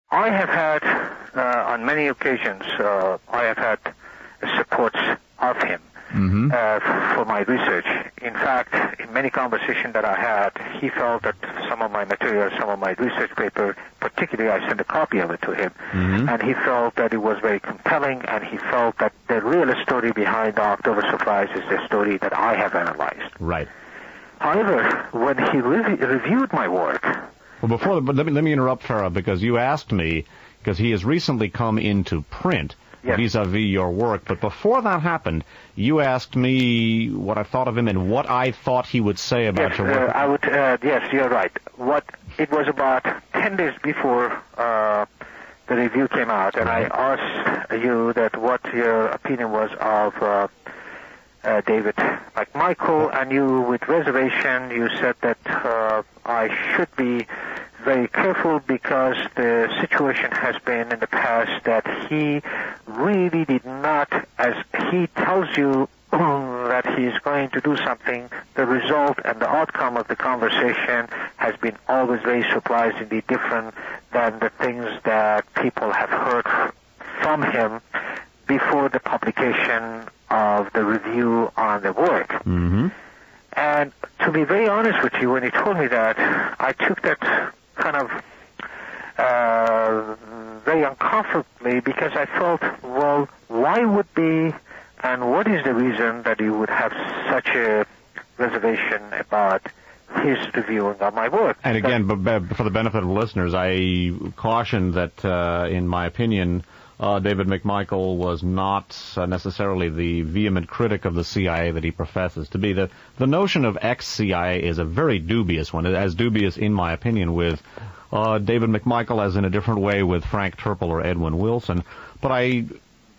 I have had, on many occasions, I have had supports of him for my research. In fact, in many conversations that I had, he felt that some of my material, some of my research paper, particularly I sent a copy of it to him, and he felt that it was very compelling, and he felt that the real story behind the October Surprise is the story that I have analyzed. Right. However, when he reviewed my work... Well, let me interrupt, Fara, because you asked me, because he has recently come into print, yes, vis-a-vis your work, but before that happened, you asked me what I thought of him and what I thought he would say about your work. Yes, you're right. It was about 10 days before the review came out, and I asked you that what your opinion was of David McMichael, and you, with reservation, you said that I should be very careful because the situation has been in the past that he really did not, as he tells you that he's going to do something, the result and the outcome of the conversation has been always very surprisingly different than the things that people have heard from him before the publication of the review on the work. And to be very honest with you, when he told me that, I took that kind of very uncomfortably because I felt, well, why would be, and what is the reason that you would have such a reservation about his reviewing of my work? And again, but for the benefit of listeners, I caution that, in my opinion, David McMichael was not necessarily the vehement critic of the CIA that he professes to be. The notion of ex-CIA is a very dubious one, as dubious, in my opinion, with David McMichael as in a different way with Frank Turple or Edwin Wilson. But I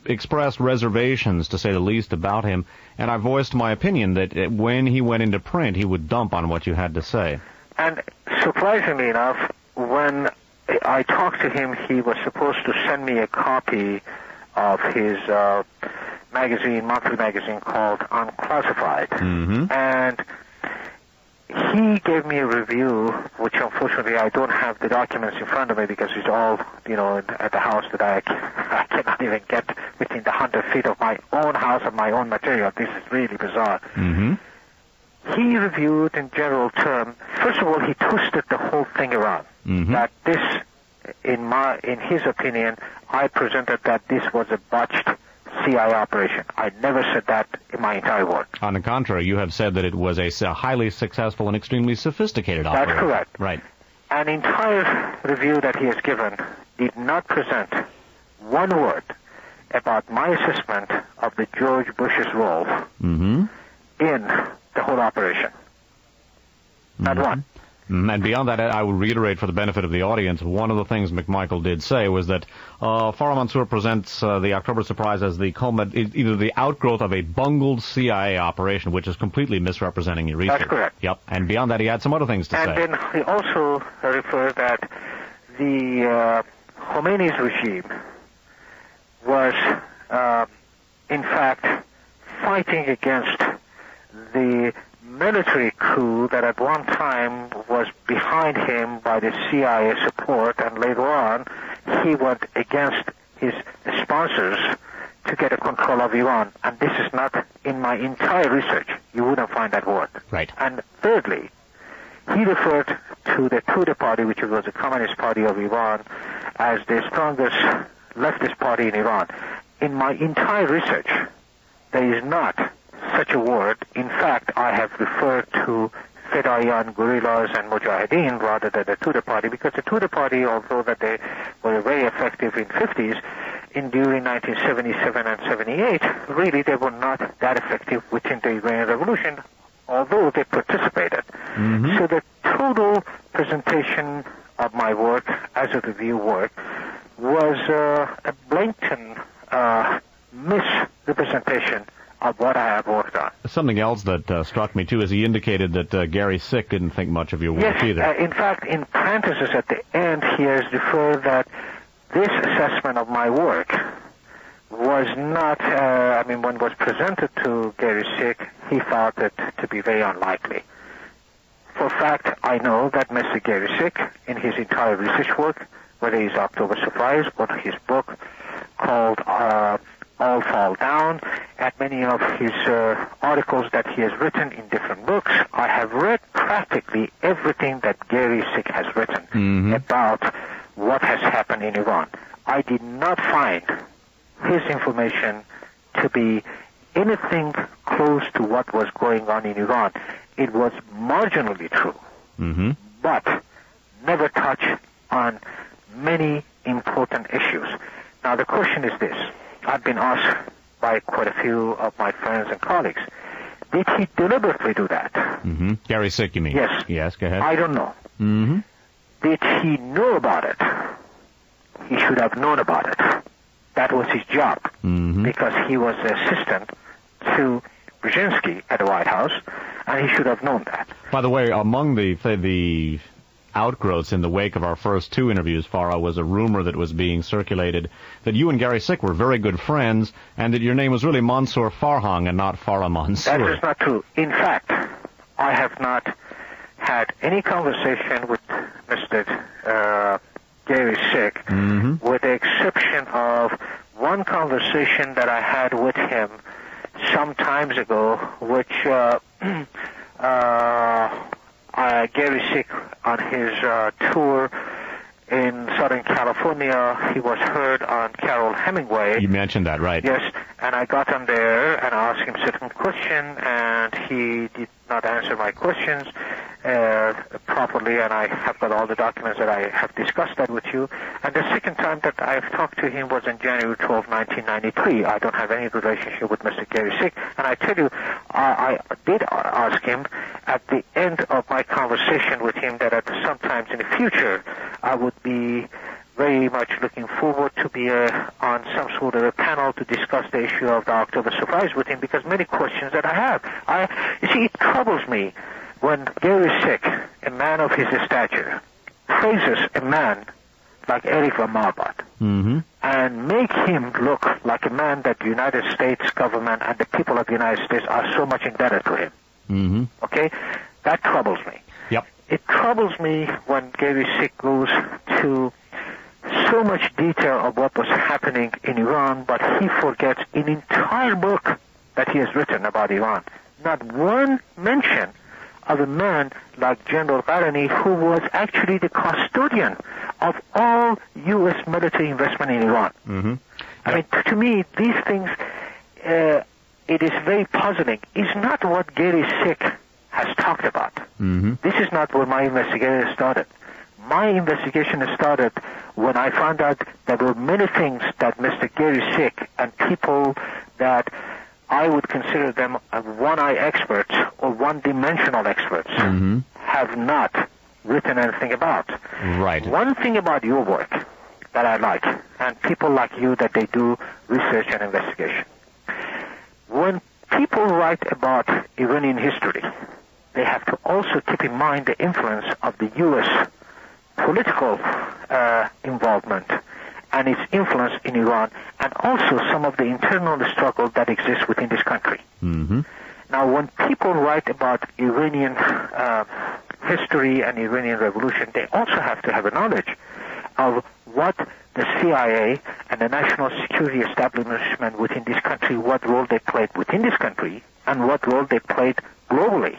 expressed reservations, to say the least, about him, and I voiced my opinion that when he went into print, he would dump on what you had to say. And surprisingly enough, when I talked to him, he was supposed to send me a copy of his monthly magazine called Unclassified. And he gave me a review, which unfortunately I don't have the documents in front of me because it's all, at the house that I cannot even get within the 100 feet of my own house of my own material. This is really bizarre. He reviewed in general terms. First of all, he twisted the whole thing around. That this, in his opinion, I presented that this was a botched CIA operation. I never said that in my entire work. On the contrary, you have said that it was a highly successful and extremely sophisticated operation. That's correct. Right. An entire review that he has given did not present one word about my assessment of the George Bush's role in the whole operation. Not one. And beyond that, I would reiterate for the benefit of the audience, one of the things McMichael did say was that Fara Mansoor presents the October Surprise as either the outgrowth of a bungled CIA operation, which is completely misrepresenting your research. That's correct. Yep. And beyond that, he had some other things to say. And then he also referred that the Khomeini's regime was, in fact, fighting against the military coup that at one time was behind him by the CIA support, and later on he went against his sponsors to get a control of Iran. And this is not in my entire research. You wouldn't find that word. Right. And thirdly, he referred to the Tudeh party, which was the Communist Party of Iran, as the strongest leftist party in Iran. In my entire research, there is not such a word. In fact, I have referred to Fedayeen guerrillas and Mujahideen rather than the Tudeh party, because the Tudeh party, although that they were very effective in 50s, during 1977 and 78, really they were not that effective within the Iranian Revolution, although they participated. So the total presentation of my work as a review work was a blatant misrepresentation of what I have worked on. Something else that struck me, too, is he indicated that Gary Sick didn't think much of your work either. In fact, in parentheses at the end, he has referred that this assessment of my work was not, when it was presented to Gary Sick, he thought it to be very unlikely. For fact, I know that Mr. Gary Sick, in his entire research work, whether it's October Surprise or his book called All Fall Down, and many of his articles that he has written in different books. I have read practically everything that Gary Sick has written about what has happened in Iran. I did not find his information to be anything close to what was going on in Iran. It was marginally true, but never touched on many important issues. Now, the question is this. I've been asked by quite a few of my friends and colleagues, did he deliberately do that? Gary Sick, you mean? Yes. Yes, go ahead. I don't know. Did he know about it? He should have known about it. That was his job, because he was the assistant to Brzezinski at the White House, and he should have known that. By the way, among the outgrowths in the wake of our first two interviews, Fara, was a rumor that was being circulated that you and Gary Sick were very good friends, and that your name was really Mansoor Farhang and not Fara Mansoor. That is not true. In fact, I have not had any conversation with Mr. Gary Sick, with the exception of one conversation that I had with him some times ago, which Gary Sick, on his tour in Southern California, he was heard on Carol Hemingway. You mentioned that, right? Yes, and I got on there and asked him certain question, and he did not answer my questions properly, and I have got all the documents that I have discussed that with you. And the second time that I've talked to him was on January 12, 1993. I don't have any relationship with Mr. Gary Sick, and I tell you, I did ask him at the end of my conversation with him that at some times in the future I would be very much looking forward to be on some sort of a panel to discuss the issue of the October Surprise with him, because many questions that I have. You see, it troubles me when Gary Sick, a man of his stature, praises a man like Eric von Marbot and make him look like a man that the United States government and the people of the United States are so much indebted to him. Okay? That troubles me. Yep. It troubles me when Gary Sick goes to so much detail of what was happening in Iran, but he forgets an entire book that he has written about Iran. Not one mention of a man like General Gharani, who was actually the custodian of all U.S. military investment in Iran. I mean, to me, these things, it is very puzzling. It's not what Gary Sick has talked about. This is not where my investigation started. My investigation started when I found out there were many things that Mr. Gary Sick and people that I would consider them one-eye experts or one-dimensional experts have not written anything about. Right. One thing about your work that I like, and people like you that they do research and investigation, when people write about Iranian history, they have to also keep in mind the influence of the U.S. political involvement and its influence in Iran, and also some of the internal struggle that exists within this country. Now, when people write about Iranian history and Iranian revolution, they also have to have a knowledge of what the CIA and the national security establishment within this country, what role they played within this country, and what role they played globally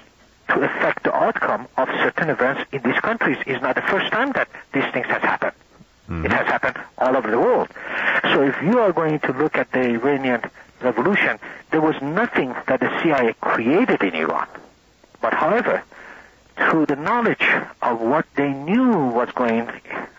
to affect the outcome of certain events in these countries. It's not the first time that these things has happened. It has happened all over the world. So if you are going to look at the Iranian revolution, there was nothing that the CIA created in Iran. But however, through the knowledge of what they knew was going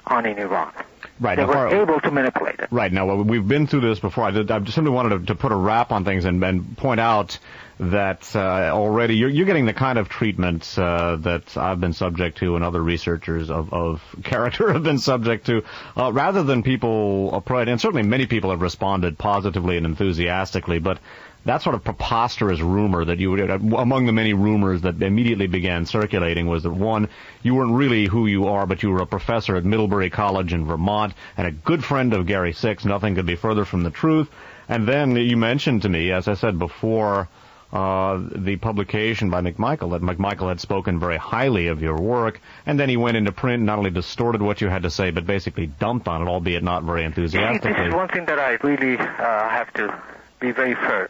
on in Iran, they were able to manipulate it. Right. Now, we've been through this before. I just simply wanted to put a wrap on things and point out that already you're getting the kind of treatment that I've been subject to and other researchers of character have been subject to, rather than people, and certainly many people have responded positively and enthusiastically, but that sort of preposterous rumor that you would, among the many rumors that immediately began circulating, was that, one, you weren't really who you are, but you were a professor at Middlebury College in Vermont and a good friend of Gary Sick's. Nothing could be further from the truth. And then you mentioned to me, as I said before, the publication by McMichael, that McMichael had spoken very highly of your work, and then he went into print and not only distorted what you had to say, but basically dumped on it, albeit not very enthusiastically. This is one thing that I really have to be very fair.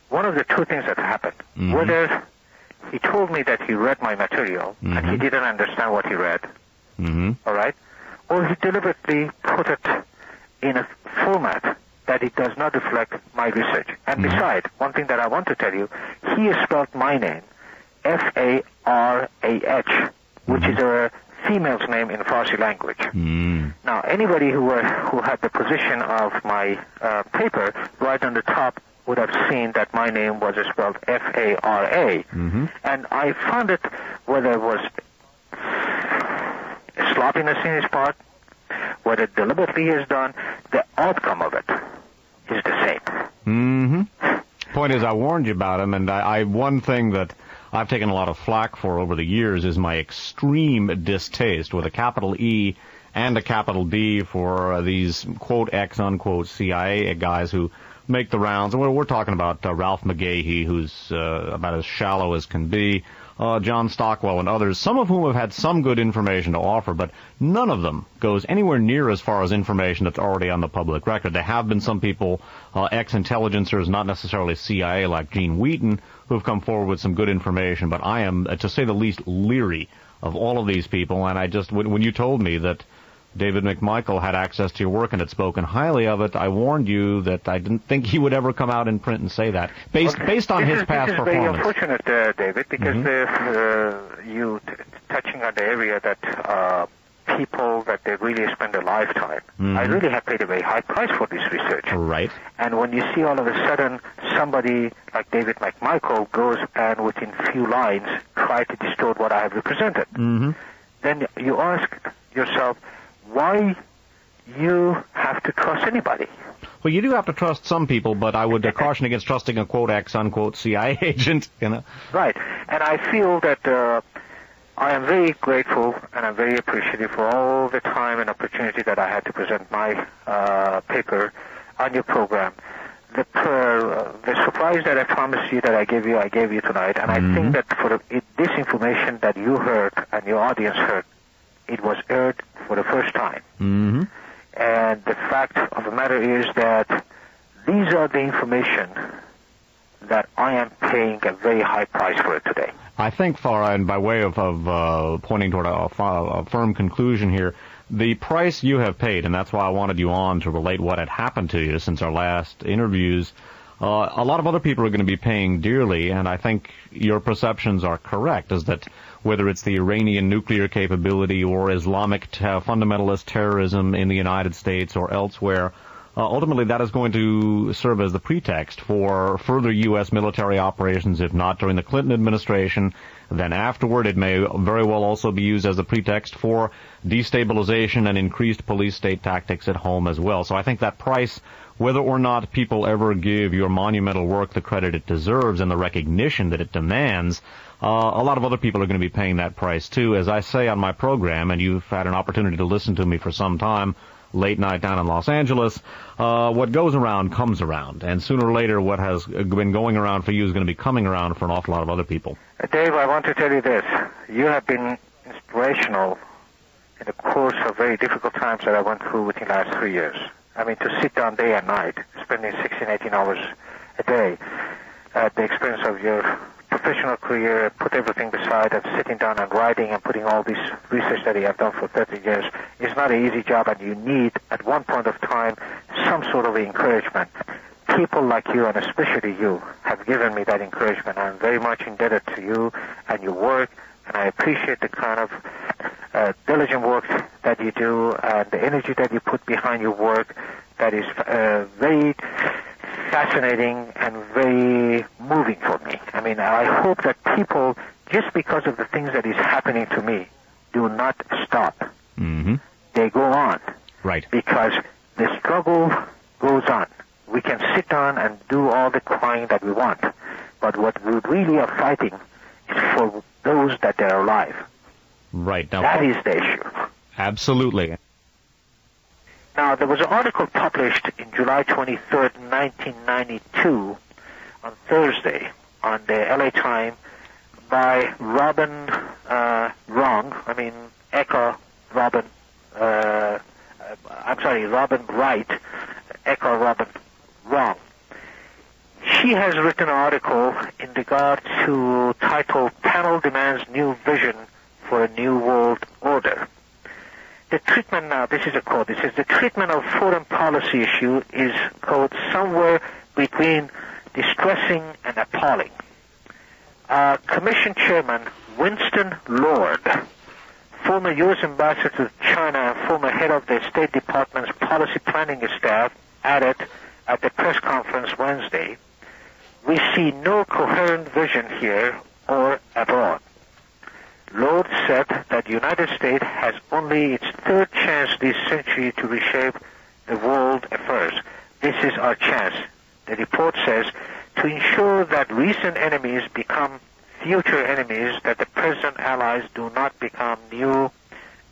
One of the two things that happened, whether he told me that he read my material and he didn't understand what he read, all right, or he deliberately put it in a format that it does not reflect my research. And besides, one thing that I want to tell you, he spelled my name Farah, which is a female's name in Farsi language. Now, anybody who had the position of my paper right on the top would have seen that my name was spelled Fara. And I found it, whether it was sloppiness in his part, whether deliberately he has done, the outcome of it is the same. Point is, I warned you about him, and one thing that I've taken a lot of flack for over the years is my extreme distaste with a capital E and a capital D for these quote X unquote CIA guys who make the rounds. And we're talking about Ralph McGahee, who's about as shallow as can be, John Stockwell and others, some of whom have had some good information to offer, but none of them goes anywhere near as far as information that's already on the public record. There have been some people, ex-intelligencers, not necessarily CIA, like Gene Wheaton, who have come forward with some good information, but I am, to say the least, leery of all of these people. And I just, when you told me that David McMichael had access to your work and had spoken highly of it, I warned you that I didn't think he would ever come out in print and say that, based on his past performance. This is very unfortunate, David, because you touching on the area that people that they really spend a lifetime. I really have paid a very high price for this research. Right. And when you see all of a sudden somebody like David McMichael goes and within few lines try to distort what I have represented, then you ask yourself, why you have to trust anybody? Well, you do have to trust some people, but I would caution against trusting a quote X unquote CIA agent, you know. Right. And I feel that I am very grateful and I'm very appreciative for all the time and opportunity that I had to present my paper on your program. The surprise that I promised you that I gave you tonight, and I think that for this information that you heard and your audience heard, it was aired for the first time. And the fact of the matter is that these are the information that I am paying a very high price for it today. I think, Fara, and by way of pointing toward a firm conclusion here, the price you have paid, and that's why I wanted you on to relate what had happened to you since our last interviews, a lot of other people are going to be paying dearly, and I think your perceptions are correct, is that whether it's the Iranian nuclear capability or Islamic fundamentalist terrorism in the United States or elsewhere, ultimately that is going to serve as the pretext for further U.S. military operations, if not during the Clinton administration. Then afterward, it may very well also be used as a pretext for destabilization and increased police-state tactics at home as well. So I think that price, whether or not people ever give your monumental work the credit it deserves and the recognition that it demands, a lot of other people are going to be paying that price too. As I say on my program, and you've had an opportunity to listen to me for some time, late night down in Los Angeles, what goes around comes around. And sooner or later, what has been going around for you is going to be coming around for an awful lot of other people. Dave, I want to tell you this. You have been inspirational in the course of very difficult times that I went through within the last 3 years. I mean, to sit down day and night, spending 16, 18 hours a day, at the expense of your professional career, put everything beside and sitting down and writing and putting all this research that you have done for 30 years is not an easy job, and you need, at one point of time, some sort of encouragement. People like you, and especially you, have given me that encouragement. I'm very much indebted to you and your work, and I appreciate the kind of diligent work that you do and the energy that you put behind your work. That is very fascinating and very moving for me. I mean, I hope that people, just because of the things that is happening to me, do not stop. They go on. Right. Because the struggle goes on. We can sit down and do all the crying that we want, but what we really are fighting is for those that are alive. Right. Now, that is the issue. Absolutely. Now, there was an article published in July 23rd, 1992, on Thursday on the LA Times by Robin Robin Wright, Echo Robin Wrong. She has written an article in regard to title Panel Demands New Vision for a New World Order. The treatment now, this is a quote, it says, the treatment of foreign policy issue is, quote, somewhere between distressing and appalling. Commission Chairman Winston Lord, former U.S. ambassador to China and former head of the State Department's policy planning staff, added at the press conference Wednesday, we see no coherent vision here or abroad. Lord said that the United States has only its third chance this century to reshape the world affairs. This is our chance, the report says, to ensure that recent enemies become future enemies, that the present allies do not become new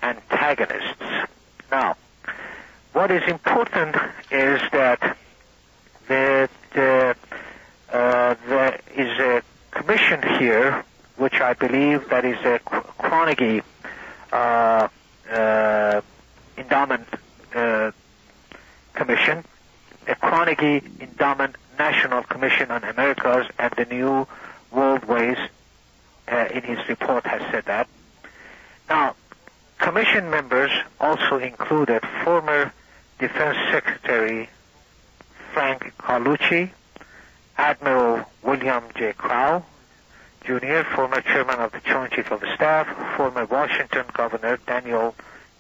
antagonists. Now, what is important is that there is a commission here, which I believe that is a Carnegie Endowment Commission, a Carnegie Endowment National Commission on Americas and the New World Ways, in his report has said that. Now, commission members also included former Defense Secretary Frank Carlucci, Admiral William J. Crow, Jr., former chairman of the Joint Chief of Staff, former Washington Governor Daniel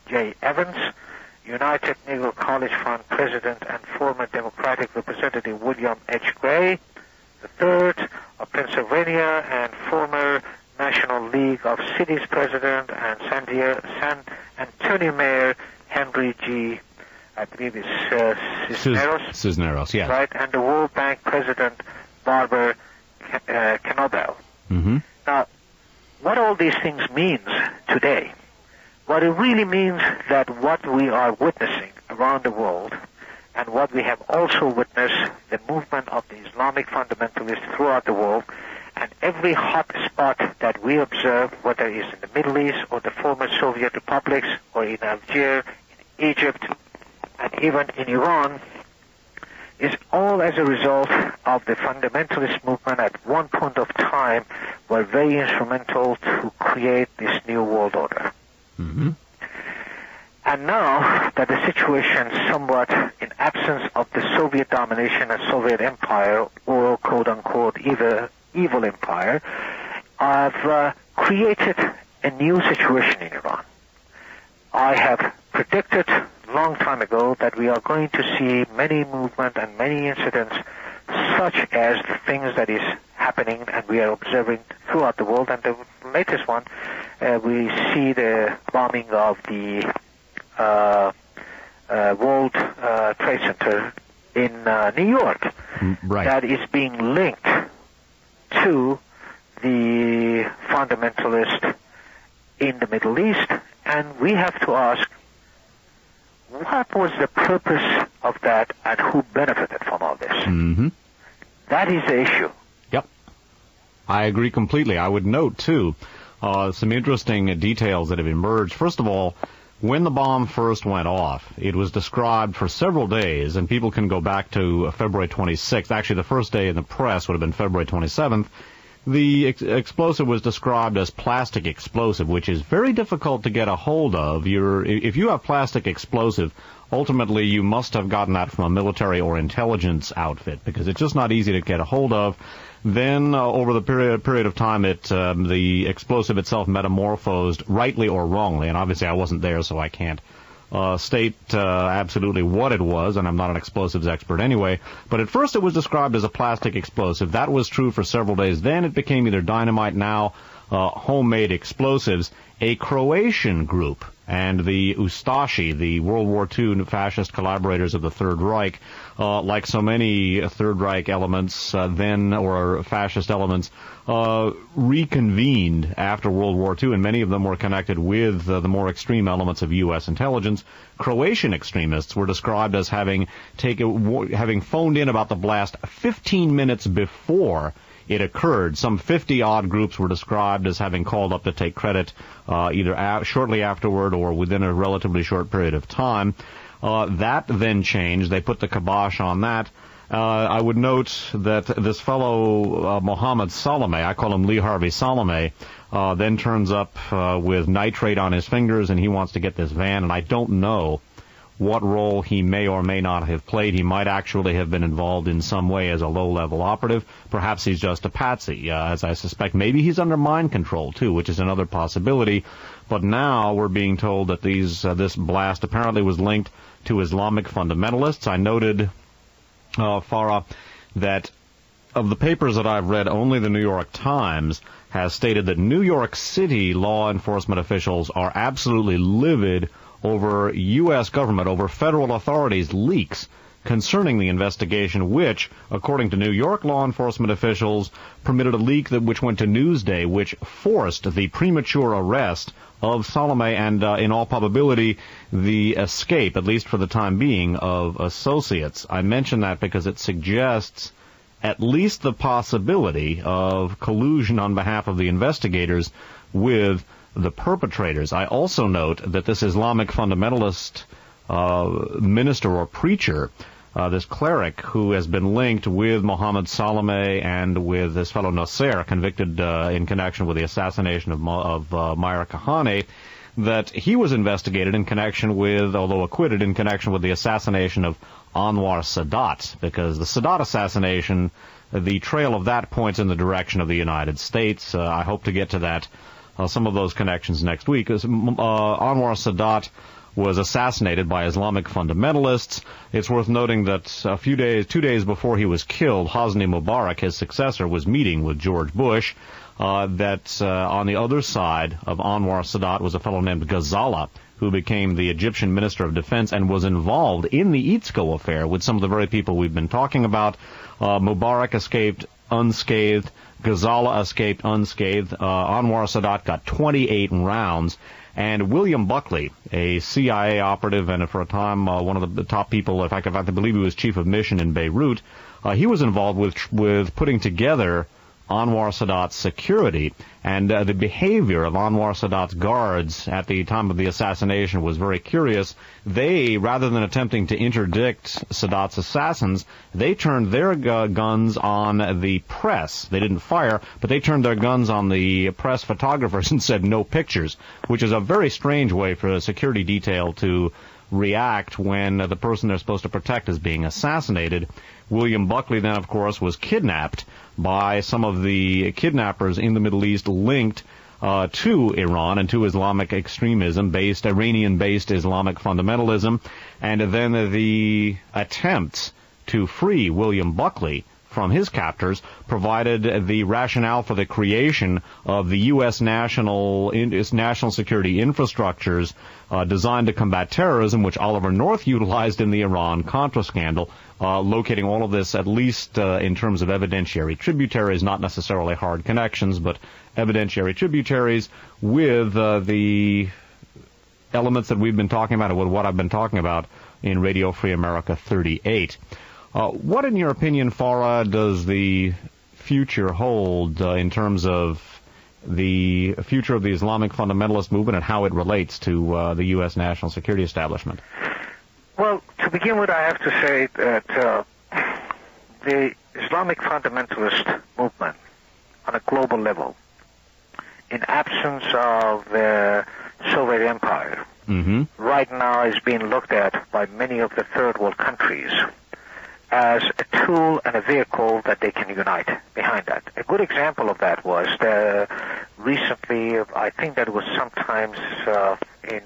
J. Evans, United Negro College Fund President and former Democratic Representative William H. Gray, the third of Pennsylvania, and former National League of Cities President and San Antonio Mayor Henry G. I believe it's Cisneros, yeah. Right, and the World Bank President Barbara Canobel. Mm-hmm. Now, what all these things means today, what it really means that what we are witnessing around the world and what we have also witnessed, the movement of the Islamic fundamentalists throughout the world, and every hot spot that we observe, whether it's in the Middle East or the former Soviet republics or in Algeria, in Egypt, and even in Iran, is all as a result of the fundamentalist movement at one point of time were very instrumental to create this new world order. Mm-hmm. And now that the situation somewhat in absence of the Soviet domination and Soviet empire, or quote-unquote evil empire, have created a new situation in Iran. I have predicted a long time ago that we are going to see many movements and many incidents such as the things that is happening and we are observing throughout the world. And the latest one, we see the bombing of the World Trade Center in New York. Right. That is being linked to the fundamentalist in the Middle East. And we have to ask, what was the purpose of that and who benefited from all this? Mm-hmm. That is the issue. Yep. I agree completely. I would note, too, some interesting details that have emerged. First of all, when the bomb first went off, it was described for several days, and people can go back to February 26th. Actually, the first day in the press would have been February 27th. The explosive was described as plastic explosive, which is very difficult to get a hold of. If you have plastic explosive, ultimately you must have gotten that from a military or intelligence outfit, because it's just not easy to get a hold of. Then, over the period of time, the explosive itself metamorphosed, rightly or wrongly, and obviously I wasn't there, so I can't state absolutely what it was, and I'm not an explosives expert anyway, but at first it was described as a plastic explosive. That was true for several days. Then it became either dynamite. Now homemade explosives, a Croatian group, and the Ustashi, the World War II fascist collaborators of the Third Reich, like so many Third Reich elements or fascist elements, reconvened after World War II, and many of them were connected with the more extreme elements of U.S. intelligence. Croatian extremists were described as having phoned in about the blast 15 minutes before it occurred. Some 50-odd groups were described as having called up to take credit either shortly afterward or within a relatively short period of time. That then changed. They put the kibosh on that. I would note that this fellow, Mohammed Salame, I call him Lee Harvey Salame, then turns up with nitrate on his fingers, and he wants to get this van, and I don't know what role he may or may not have played. He might actually have been involved in some way as a low-level operative. Perhaps he's just a patsy, as I suspect. Maybe he's under mind control, too, which is another possibility. But now we're being told that this blast apparently was linked to Islamic fundamentalists. I noted, Fara, that of the papers that I've read, only the New York Times has stated that New York City law enforcement officials are absolutely livid over U.S. government, over federal authorities' leaks concerning the investigation, which, according to New York law enforcement officials, permitted a leak which went to Newsday, which forced the premature arrest of Salome and, in all probability, the escape, at least for the time being, of associates. I mention that because it suggests at least the possibility of collusion on behalf of the investigators with the perpetrators. I also note that this Islamic fundamentalist minister or preacher, this cleric who has been linked with Mohammed Salame and with this fellow Nasser, convicted in connection with the assassination of Meir Kahane, that he was investigated in connection with, although acquitted, in connection with the assassination of Anwar Sadat, because the Sadat assassination, the trail of that points in the direction of the United States. I hope to get to that, some of those connections next week. Anwar Sadat was assassinated by Islamic fundamentalists. It's worth noting that 2 days before he was killed, Hosni Mubarak, his successor, was meeting with George Bush. On the other side of Anwar Sadat was a fellow named Ghazala, who became the Egyptian Minister of Defense and was involved in the Itzko affair with some of the very people we've been talking about. Mubarak escaped unscathed. Ghazala escaped unscathed. Anwar Sadat got 28 rounds. And William Buckley, a CIA operative and for a time one of the top people, in fact, I believe he was chief of mission in Beirut, he was involved with putting together Anwar Sadat's security, and the behavior of Anwar Sadat's guards at the time of the assassination was very curious. They, rather than attempting to interdict Sadat's assassins, they turned their guns on the press. They didn't fire, but they turned their guns on the press photographers and said no pictures, which is a very strange way for a security detail to react when the person they're supposed to protect is being assassinated. William Buckley then, of course, was kidnapped by some of the kidnappers in the Middle East linked to Iran and to Islamic extremism, Iranian-based Islamic fundamentalism. And then the attempts to free William Buckley from his captors provided the rationale for the creation of the U.S. national security infrastructures designed to combat terrorism, which Oliver North utilized in the Iran-Contra scandal, locating all of this, at least in terms of evidentiary tributaries, not necessarily hard connections, but evidentiary tributaries with the elements that we've been talking about and with what I've been talking about in Radio Free America 38. What, in your opinion, Fara, does the future hold in terms of the future of the Islamic fundamentalist movement and how it relates to the U.S. national security establishment? Well, to begin with, I have to say that the Islamic fundamentalist movement on a global level, in absence of the Soviet Empire, right now is being looked at by many of the third world countries as a tool and a vehicle that they can unite behind that. A good example of that was recently, I think that was sometimes in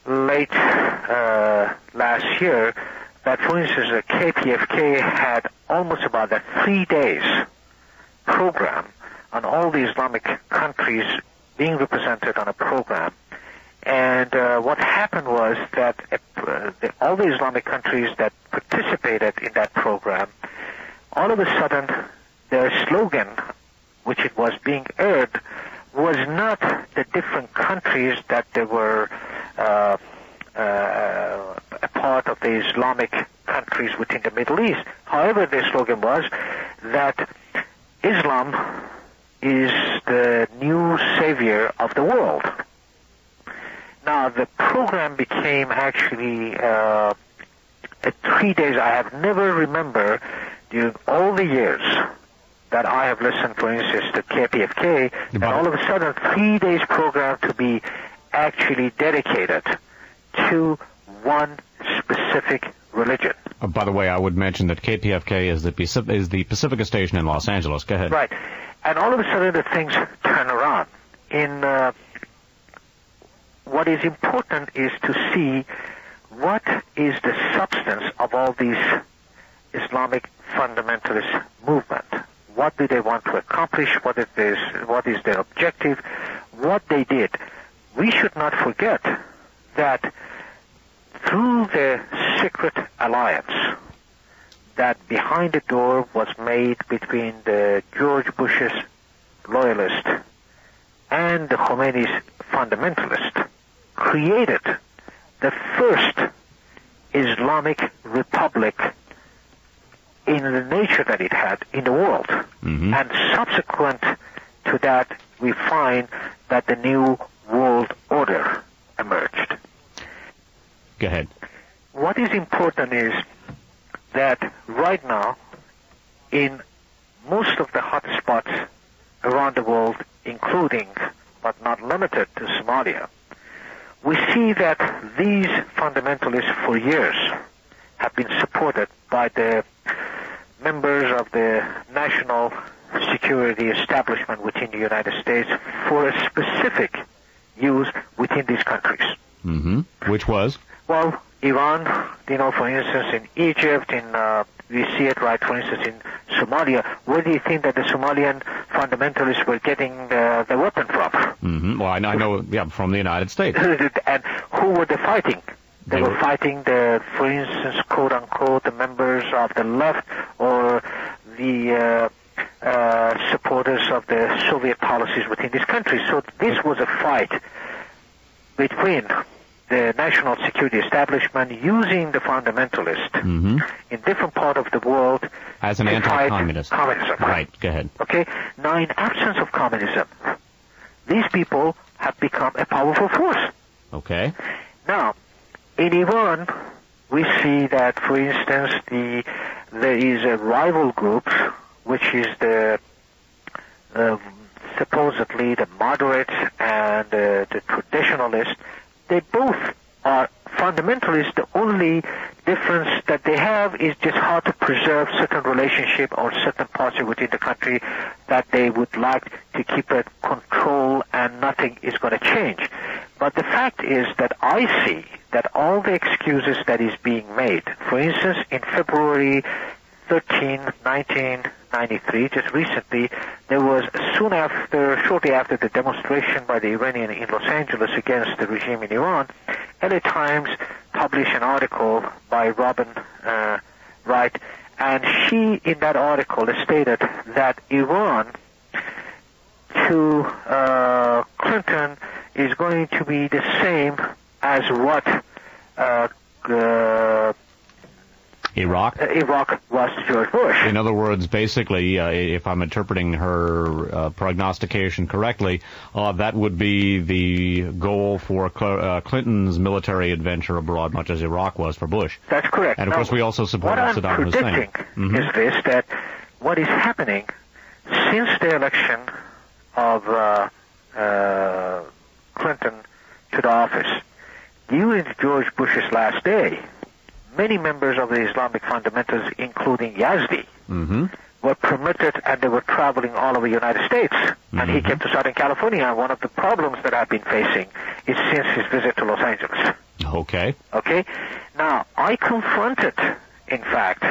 late last year, that, for instance, the KPFK had almost about a 3 days program on all the Islamic countries being represented on a program. And what happened was that all the Islamic countries that participated in that program, all of a sudden, their slogan, which it was being aired, was not the different countries that they were a part of the Islamic countries within the Middle East. However, their slogan was that Islam is the new savior of the world. Now, the program became actually 3 days. I have never remember during all the years that I have listened, for instance, to KPFK, and all of a sudden 3 days program to be actually dedicated to one specific religion. By the way, I would mention that KPFK is the Pacifica station in Los Angeles. Go ahead. Right. And all of a sudden the things turn around. What is important is to see what is the substance of all these Islamic fundamentalist movement. What do they want to accomplish? What is their objective? What they did. We should not forget that through the secret alliance that behind the door was made between the George Bush's loyalist and the Khomeini's fundamentalist, created the first Islamic republic in the nature that it had in the world. Mm-hmm. And subsequent to that, we find that the new world order emerged. Go ahead. What is important is that right now, in most of the hot spots around the world, including but not limited to Somalia, we see that these fundamentalists for years have been supported by the members of the national security establishment within the United States for a specific use within these countries. Mm-hmm. Which was? Well, Iran, for instance, in Egypt, we see it right, for instance, in Somalia. Where do you think that the Somalian fundamentalists were getting the weapon from? Mm-hmm. Well, I know, from the United States. And who were they fighting? They were fighting for instance, quote-unquote, the members of the left or the supporters of the Soviet policies within this country. So this was a fight between the national security establishment using the fundamentalists mm-hmm. in different parts of the world as an anti-communist. Communism. Right, go ahead. Okay, now in absence of communism, these people have become a powerful force. Okay. Now, in Iran, we see that, for instance, there is a rival group, which is the supposedly the moderates and the traditionalists. They both are fundamentalists. The only difference that they have is just how to preserve certain relationship or certain parts within the country that they would like to keep it control, and nothing is going to change. But the fact is that I see that all the excuses that is being made, for instance, in February 13, 1993, just recently, there was shortly after the demonstration by the Iranian in Los Angeles against the regime in Iran, LA Times published an article by Robin Wright, and she, in that article, stated that Iran to Clinton is going to be the same as what Iraq was to George Bush. In other words, basically, if I'm interpreting her prognostication correctly, that would be the goal for Clinton's military adventure abroad, much as Iraq was for Bush. That's correct. And, of course, we also supported Saddam Hussein. What I'm predicting is this, that what is happening since the election of Clinton to the office, during George Bush's last day, many members of the Islamic fundamentalists, including Yazdi, were permitted, and they were traveling all over the United States. And he came to Southern California. And one of the problems that I've been facing is since his visit to Los Angeles. Okay. Okay? Now, I confronted, in fact,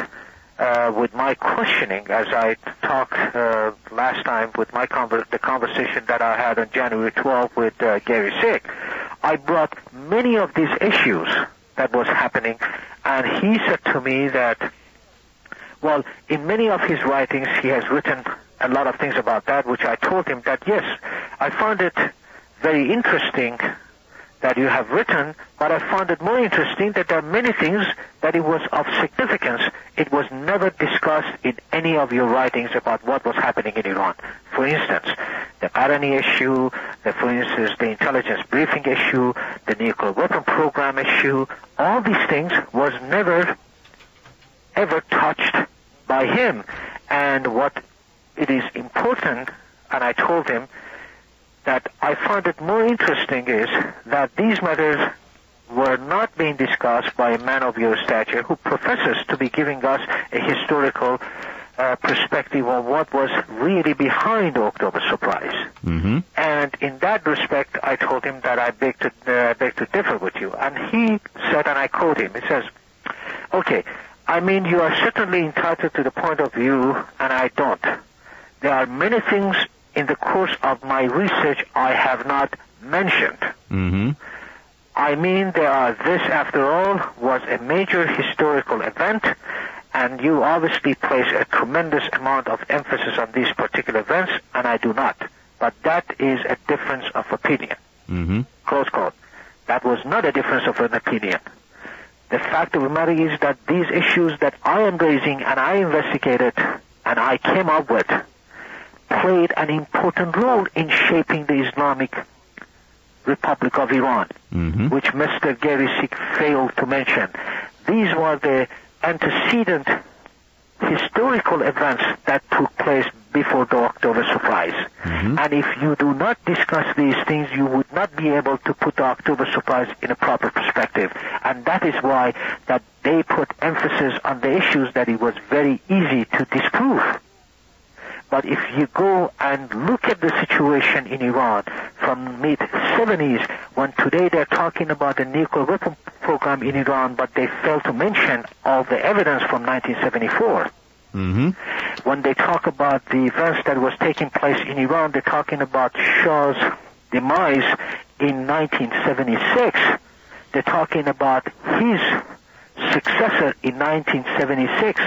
with my questioning, as I talked last time with the conversation that I had on January 12th with Gary Sick, I brought many of these issues that was happening, and he said to me that, well, in many of his writings, he has written a lot of things about that, which I told him that, yes, I found it very interesting that you have written, but I found it more interesting that there are many things that it was of significance. It was never discussed in any of your writings about what was happening in Iran. For instance, the Irani issue, for instance, the intelligence briefing issue, the nuclear weapon program issue, all these things was never, ever touched by him. And what it is important, and I told him, that I found it more interesting is that these matters were not being discussed by a man of your stature who professes to be giving us a historical perspective on what was really behind the October surprise. Mm-hmm. And in that respect, I told him that I beg to differ with you. And he said, and I quote him, he says, okay, I mean, you are certainly entitled to the point of view, and I don't. There are many things in the course of my research I have not mentioned. Mm-hmm. I mean, this, after all, was a major historical event, and you obviously place a tremendous amount of emphasis on these particular events, and I do not. But that is a difference of opinion. Mm-hmm. Close quote. That was not a difference of an opinion. The fact of the matter is that these issues that I am raising and I investigated and I came up with played an important role in shaping the Islamic Republic of Iran, mm-hmm. which Mr. Gary Sick failed to mention. These were the antecedent historical events that took place before the October surprise. Mm-hmm. And if you do not discuss these things, you would not be able to put the October surprise in a proper perspective. And that is why that they put emphasis on the issues that it was very easy to disprove. But if you go and look at the situation in Iran from mid-70s, when today they're talking about the nuclear weapon program in Iran, but they fail to mention all the evidence from 1974. Mm-hmm. When they talk about the events that was taking place in Iran, they're talking about Shah's demise in 1976. They're talking about his successor in 1976,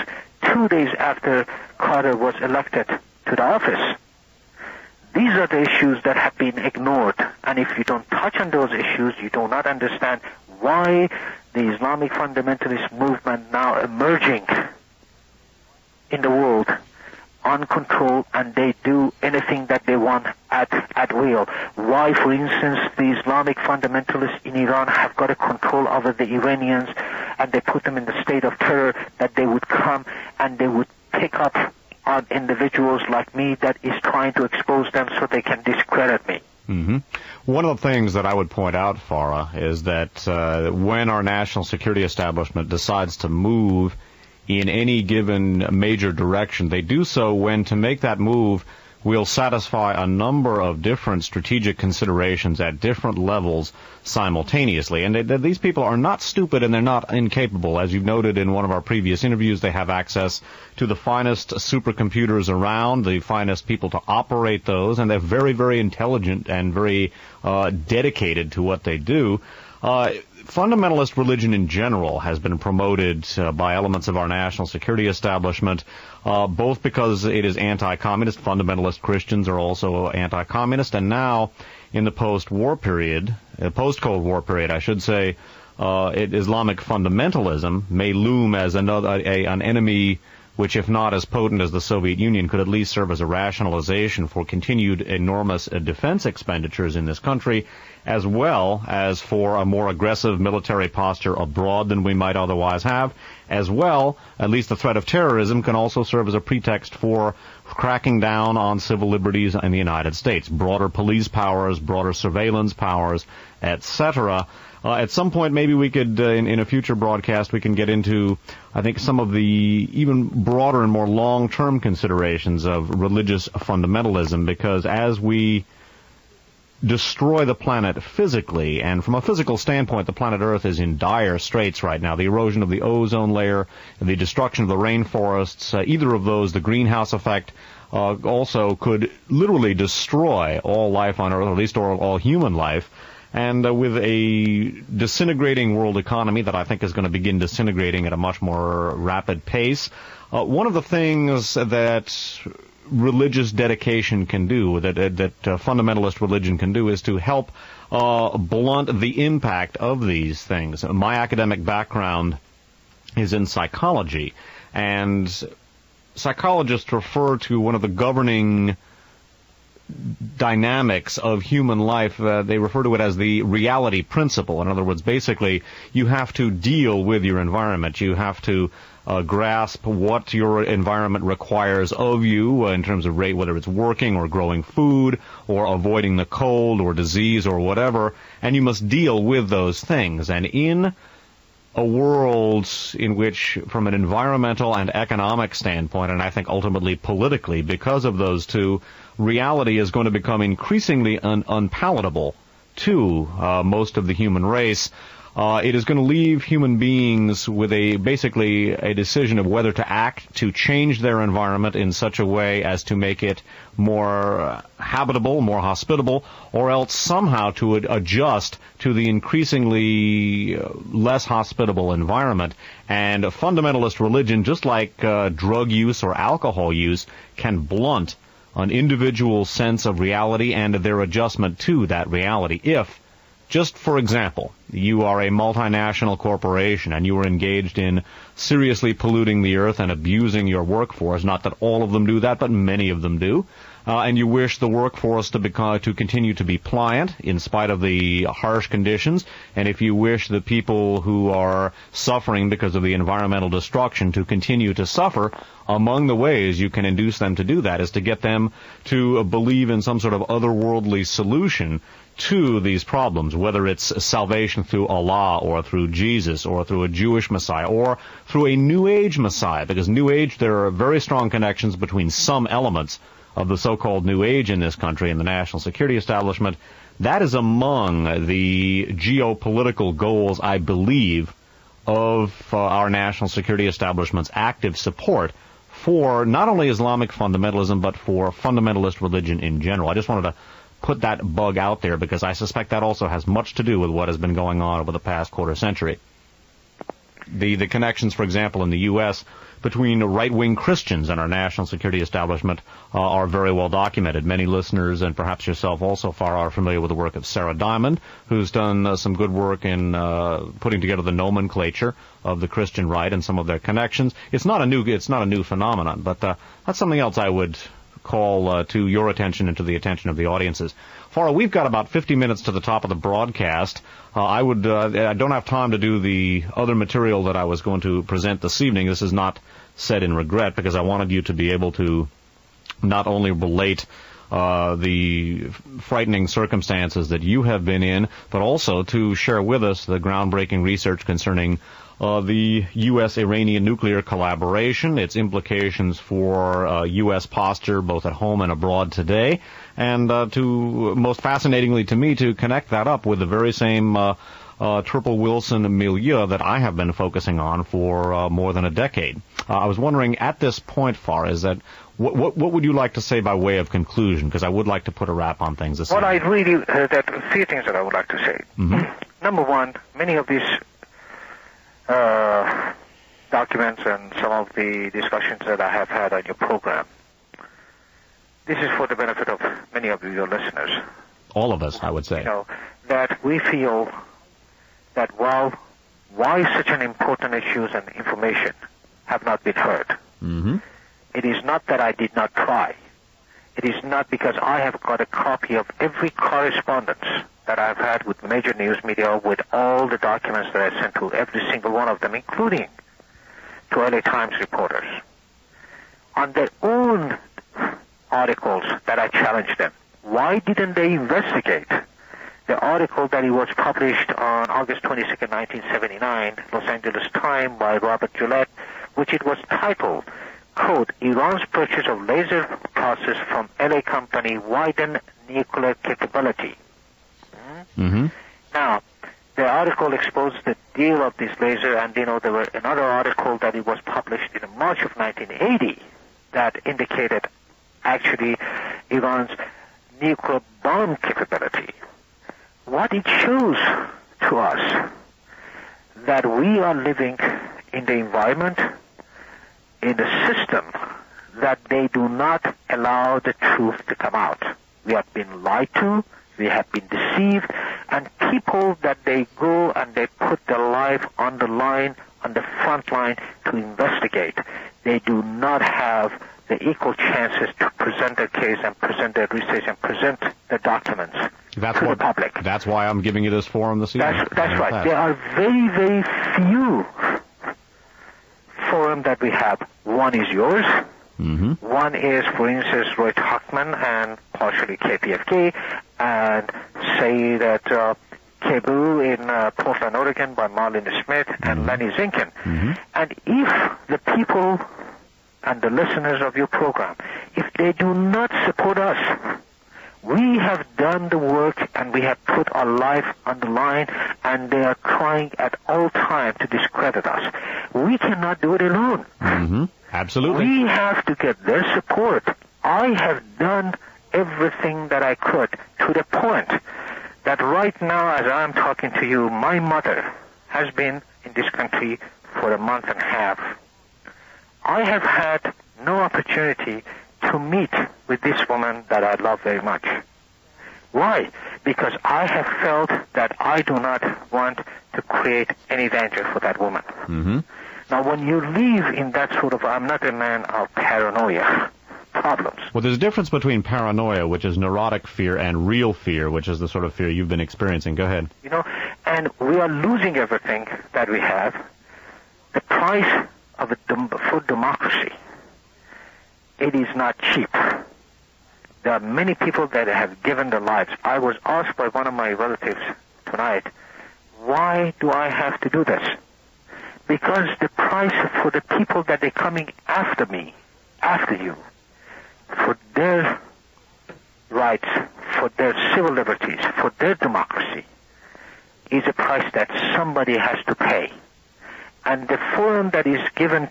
2 days after Carter was elected to the office. These are the issues that have been ignored, and if you don't touch on those issues, you do not understand why the Islamic fundamentalist movement now emerging in the world uncontrolled, and they do anything that they want at will. Why, for instance, the Islamic fundamentalists in Iran have got a control over the Iranians, and they put them in the state of terror, that they would come and they would pick up on individuals like me that is trying to expose them so they can discredit me. Mm-hmm. One of the things that I would point out, Fara, is that when our national security establishment decides to move in any given major direction, they do so when, to make that move, will satisfy a number of different strategic considerations at different levels simultaneously. And these people are not stupid, and they're not incapable. As you've noted in one of our previous interviews, they have access to the finest supercomputers around, the finest people to operate those, and they're very, very intelligent and very dedicated to what they do. Fundamentalist religion in general has been promoted by elements of our national security establishment, both because it is anti-communist. Fundamentalist Christians are also anti-communist, and now in the post-Cold War period, I should say, Islamic fundamentalism may loom as an enemy which, if not as potent as the Soviet Union, could at least serve as a rationalization for continued enormous defense expenditures in this country, as well as for a more aggressive military posture abroad than we might otherwise have, as well, at least the threat of terrorism can also serve as a pretext for cracking down on civil liberties in the United States, broader police powers, broader surveillance powers, etc. At some point, maybe we could, in a future broadcast, we can get into, I think, some of the even broader and more long-term considerations of religious fundamentalism, because as we destroy the planet physically, and from a physical standpoint, the planet Earth is in dire straits right now. The erosion of the ozone layer, the destruction of the rainforests, either of those, the greenhouse effect, also could literally destroy all life on Earth, or at least all human life. And with a disintegrating world economy that I think is going to begin disintegrating at a much more rapid pace, one of the things that religious dedication can do, that fundamentalist religion can do, is to help blunt the impact of these things. My academic background is in psychology, and psychologists refer to one of the governing dynamics of human life. They refer to it as the reality principle. In other words, basically, you have to deal with your environment. You have to grasp what your environment requires of you in terms of whether it's working or growing food or avoiding the cold or disease or whatever, and you must deal with those things. And in a world in which, from an environmental and economic standpoint, and I think ultimately politically, because of those two, reality is going to become increasingly unpalatable to most of the human race. It is going to leave human beings with basically a decision of whether to act to change their environment in such a way as to make it more habitable, more hospitable, or else somehow to adjust to the increasingly less hospitable environment. And a fundamentalist religion, just like drug use or alcohol use, can blunt an individual's sense of reality and their adjustment to that reality. If, just for example, you are a multinational corporation and you are engaged in seriously polluting the earth and abusing your workforce, not that all of them do that, but many of them do, and you wish the workforce to continue to be pliant in spite of the harsh conditions, and if you wish the people who are suffering because of the environmental destruction to continue to suffer, among the ways you can induce them to do that is to get them to believe in some sort of otherworldly solution to these problems, whether it's salvation through Allah or through Jesus or through a Jewish Messiah or through a New Age Messiah, because New Age, there are very strong connections between some elements of the so-called New Age in this country and the national security establishment. That is among the geopolitical goals, I believe, of our national security establishment's active support for not only Islamic fundamentalism, but for fundamentalist religion in general. I just wanted to put that bug out there because I suspect that also has much to do with what has been going on over the past quarter century. The connections, for example, in the U.S. between right-wing Christians and our national security establishment are very well documented. Many listeners, and perhaps yourself also, Fara, are familiar with the work of Sarah Diamond, who's done some good work in putting together the nomenclature of the Christian right and some of their connections. It's not a new phenomenon, but that's something else I would call to your attention and to the attention of the audiences. Fara, we've got about 50 minutes to the top of the broadcast. I don't have time to do the other material that I was going to present this evening. This is not said in regret, because I wanted you to be able to not only relate the frightening circumstances that you have been in, but also to share with us the groundbreaking research concerning the U.S.-Iranian nuclear collaboration, its implications for U.S. posture both at home and abroad today, and to, most fascinatingly to me, to connect that up with the very same Triple Wilson milieu that I have been focusing on for more than a decade. I was wondering, at this point, Fara, is that what would you like to say by way of conclusion? Because I would like to put a wrap on things this evening. Well, I really, that a few things that I would like to say. Mm-hmm. Number one, many of these documents and some of the discussions that I have had on your program, this is for the benefit of many of your listeners. All of us, I would say. You know, that we feel that why such an important issues and information have not been heard. Mm-hmm. It is not that I did not try. It is not because I have got a copy of every correspondence that I've had with major news media, with all the documents that I sent to every single one of them, including to LA Times reporters, on their own articles that I challenged them. Why didn't they investigate the article that was published on August 22nd, 1979, Los Angeles Times by Robert Gillette, which it was titled, quote, Iran's purchase of laser process from LA company widen nuclear capability. Mm-hmm. Now, the article exposed the deal of this laser, and, there were another article that it was published in March of 1980 that indicated actually Iran's nuclear bomb capability. What it shows to us that we are living in the environment, in a system that they do not allow the truth to come out. We have been lied to, we have been deceived, and people that they go and they put their life on the line, on the front line to investigate, they do not have the equal chances to present their case and present their research and present the documents to the public. That's why I'm giving you this forum this evening. That's right. There are very, very few forums that we have. One is yours. Mm-hmm. One is, for instance, Roy Tuckman and partially KPFK, and say that Kebu in Portland, Oregon by Marlene Smith and Lenny Zinkin. Mm-hmm. And if the people and the listeners of your program, if they do not support us, we have done the work and we have put our life on the line, and they are trying at all times to discredit us. We cannot do it alone. Mm-hmm. Absolutely. We have to get their support. I have done everything that I could to the point that right now, as I'm talking to you, my mother has been in this country for a month and a half. I have had no opportunity to meet with this woman that I love very much. Why? Because I have felt that I do not want to create any danger for that woman. Mm-hmm. Now, when you live in that sort of, I'm not a man of paranoia problems. Well, there's a difference between paranoia, which is neurotic fear, and real fear, which is the sort of fear you've been experiencing. Go ahead. You know, and we are losing everything that we have. The price of for democracy, it is not cheap. There are many people that have given their lives. I was asked by one of my relatives tonight, why do I have to do this? Because the price for the people that are coming after me, after you, for their rights, for their civil liberties, for their democracy, is a price that somebody has to pay. And the forum that is given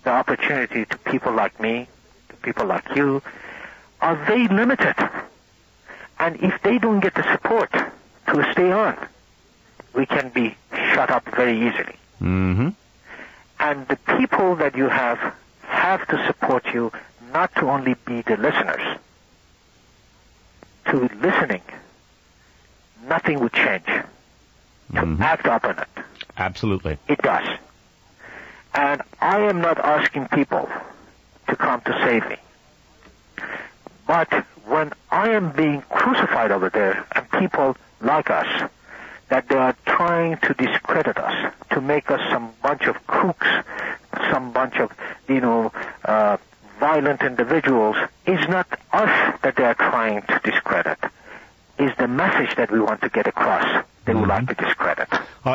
the opportunity to people like me, to people like you, are very limited. And if they don't get the support to stay on, we can be shut up very easily. Mm-hmm. And the people that you have to support you, not to only be the listeners. To listening, nothing would change. To act upon it. Absolutely. It does. And I am not asking people to come to save me. But when I am being crucified over there, and people like us, that they are trying to discredit us, to make us some bunch of kooks, some bunch of, violent individuals, is not us that they are trying to discredit. Is the message that we want to get across they would like to discredit.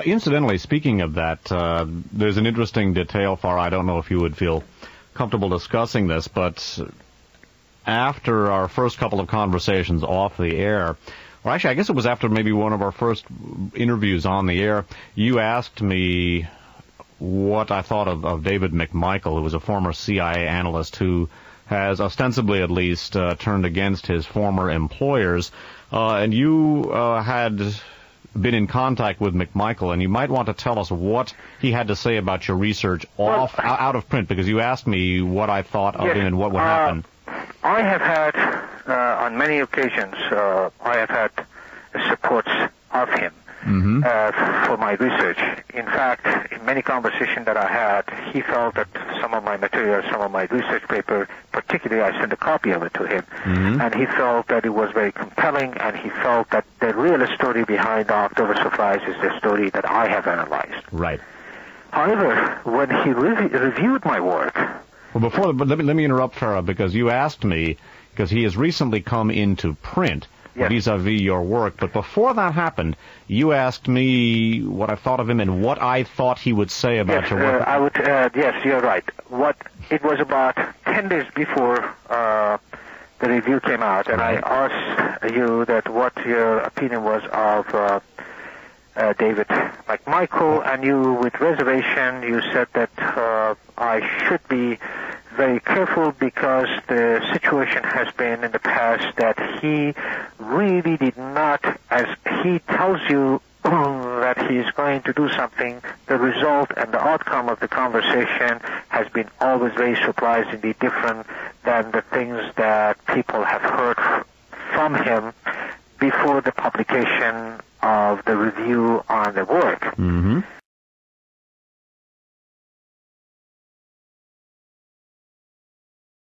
Incidentally, speaking of that, there's an interesting detail, Fara. I don't know if you would feel comfortable discussing this, but after our first couple of conversations off the air, or actually I guess it was after maybe one of our first interviews on the air, you asked me what I thought of David McMichael, who was a former CIA analyst who has ostensibly at least turned against his former employers, and you had been in contact with McMichael, and you might want to tell us what he had to say about your research out of print, because you asked me what I thought of him and what would happen. I have had, on many occasions, I have had supports of him for my research. In fact, in many conversations that I had, he felt that some of my material, some of my research paper, particularly I sent a copy of it to him, and he felt that it was very compelling, and he felt that the real story behind the October Surprise is the story that I have analyzed. Right. However, when he reviewed my work... Well, but let me interrupt, Fara, because you asked me, because he has recently come into print, vis-a-vis your work, but before that happened, you asked me what I thought of him and what I thought he would say about your work. Yes, you're right. It was about 10 days before the review came out, and I asked you that what your opinion was of David McMichael, and you, with reservation, you said that I should be very careful because the situation has been in the past that he really did not, as he tells you that he's going to do something, the result and the outcome of the conversation has been always very surprisingly different than the things that people have heard from him before the publication of the review on the work. Mm-hmm.